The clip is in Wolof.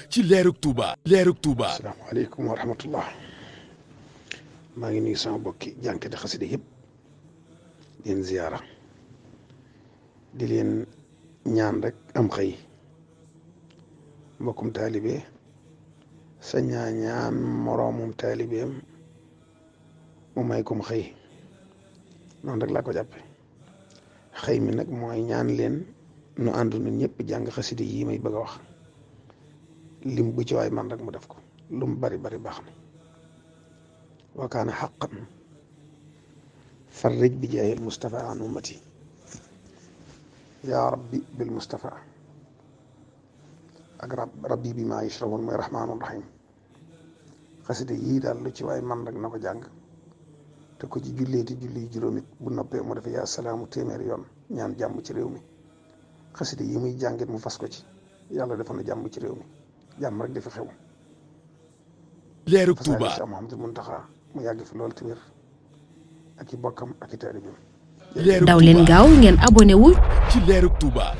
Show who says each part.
Speaker 1: ci leerug Touba. leerug Touba.
Speaker 2: asalaamaaleykum wa rahmatullah. maa ngi nuyu sama bokki jànkati xasida yëpp di leen ziyaara di leen ñaan rek am xëy mbokkum taalibe sañaa ñaan moroomum taalibeem mu may kum xëy noonu rek laa ko jàppe xëy mi nag mooy ñaan leen nu ànd ñun ñëpp jàng xasida yi may bëgg a wax lim bu ci waay man rek mu def ko lu mu bari bari baax na wa kaana xaqan farrij bi jaahil Mustafa an ummati yaa rabbi bil Mustafa ak rabbi bi maa yashrahuun mooy rahmaanu rahim xasida yii daal lu ci waay man rek na ko jàng te ko ci julleeti julli juróomit bu noppee mu def yaa salaamu téeméeri yoon ñaan jàmm ci réew mi xasida yi muy jàngit mu fas ko ci yàlla defal na jàmm ci réew mi jàmm rek dafa xew.
Speaker 1: leerug Touba
Speaker 2: Cheikh Mouhamadou Mountakha mu yàgg fi lool te wér ak i bokkam ak i taalibeem.
Speaker 1: leerug
Speaker 3: daw leen gaaw ngeen abonné wu
Speaker 1: ci leerug Touba.